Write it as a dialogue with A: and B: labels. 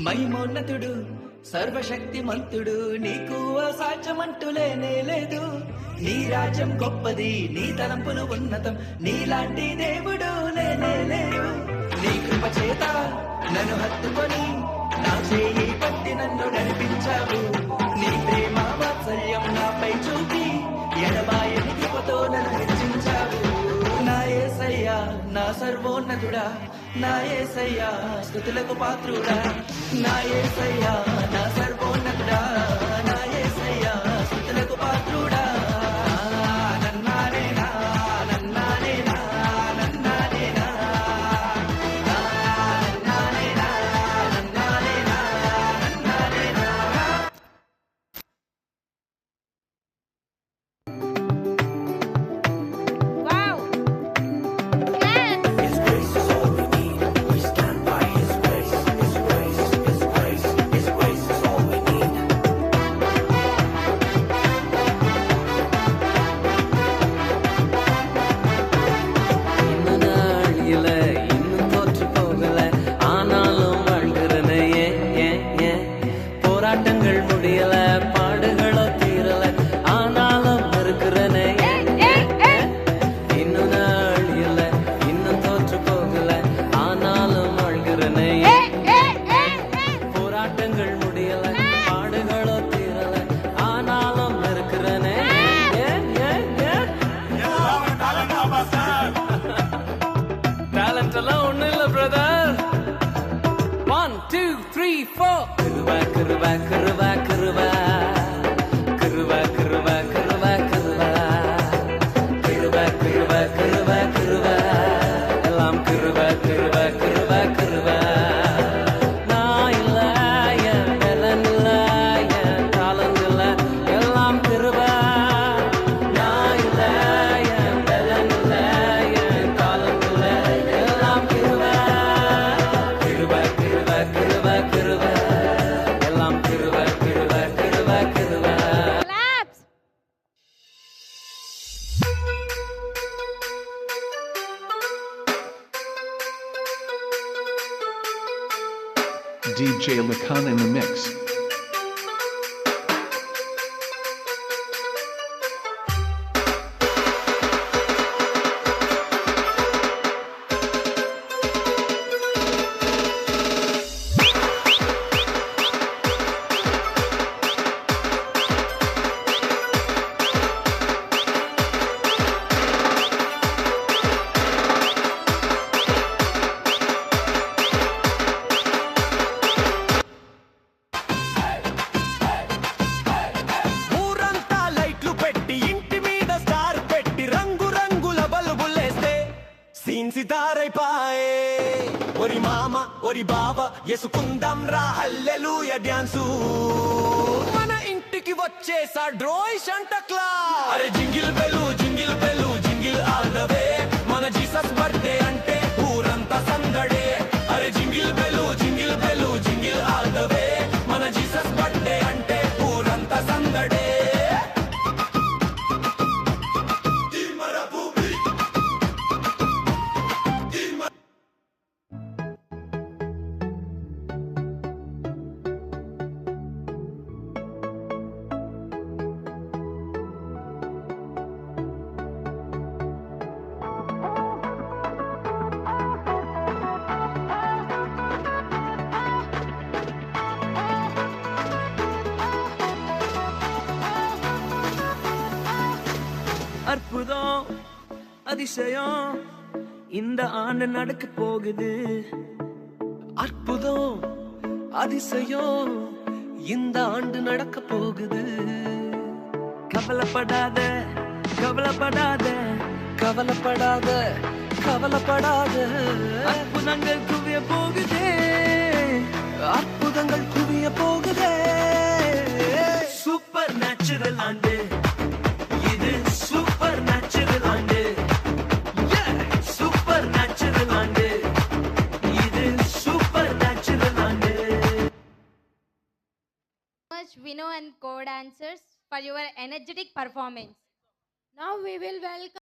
A: మైమోన్నతుడు సర్వశక్తిమంతుడు నీకు అసాధ్యమంటూ లేనే లేదు. నీ రాజ్యం గొప్పది, నీ తలంపులు ఉన్నతం, నీలాంటి దేవుడు లేనే లేడు. నీ కృప చేత నన్ను హత్తుకొని నా చేయి పట్టి నన్ను నడిపించావు. నీ ప్రేమ వాత్సల్యం నాపై చూపి ఎడబాయని కృపతో నన్ను హెచ్చించావు. నా యేసయ్యా నా సర్వోన్నతుడా, నా యేసయ్యా స్తుతులకు పాత్రుడా, నా యేసయ్యా నా సర్వోన్నతుడా, నా యేసయ్యా స్తుతులకు పాత్రుడా.
B: போராட்டங்கள் முடியல, பாடுகளோ தீரல, ஆனாலும் இருக்கிறனே. இன்னும் நாள் இல்ல, இன்னும் தோற்று போகல, ஆனாலும் வாழ்கிறனே. போராட்டங்கள் முடியல, பாடுகளோ தீரல, ஆனாலும் இருக்கிறனே. டேலண்ட் எல்லாம் ஒண்ணு இல்ல பிரதர். 1 2 3 4 கிருபா கிருபா கிருபா கிருபா கிருபா கிருபா கிருபா கிருபா கிருபா கிருபா கிருபா கிருபா எல்லாம் கிருபா கிருபா கிருபா கிருபா. நான் இல்ல, என் பலன் இல்ல, என் தாளம் இல்ல, எல்லாம் கிருபா. நான் இல்ல, என் பலன் இல்ல, என் தாளம் இல்ல, எல்லாம் கிருபா. கிருபா கிருபா கிருபா கிருபா எல்லாம் Kripa Kripa Kripa Kripa.
C: DJ Lakan in the mix.
D: సితారైపాయే ఒరి మామ ఒరి బావ యేసుకుందాం రా హల్లెలూయా డ్యాన్సు. మన ఇంటికి వచ్చేసా డ్రోయ్ శాంటా క్లాస్. అరే jingle bells jingle bells jingle all the way, మన జీసస్ బర్త్డే అంటే ఊరంతా సందడే. అరే jingle bells jingle bells jingle all the way, మన జీసస్ బర్త్డే అంటే ఊరంతా సందడే.
B: அற்புதம் அதிசயம் இந்த ஆண்டு நடக்க போகுது.
A: அற்புதம் அதிசயம் இந்த ஆண்டு நடக்க போகுது.
B: கவலைப்படாத கவலைப்படாத
A: கவலைப்படாத கவலைப்படாத,
B: அற்புதங்கள் குவிய போகுதே,
A: அற்புதங்கள் குவிய போகுதே.
B: சூப்பர் நேச்சுரல் ஆண்டு இது, சூப்பர் நேச்சுரல் ஆண்டு, சூப்பர் நேச்சுரல் ஆண்டு இது, சூப்பர் நேச்சுரல் ஆண்டு.
E: Much Vino and co-dancers for your energetic performance.
F: Now we will welcome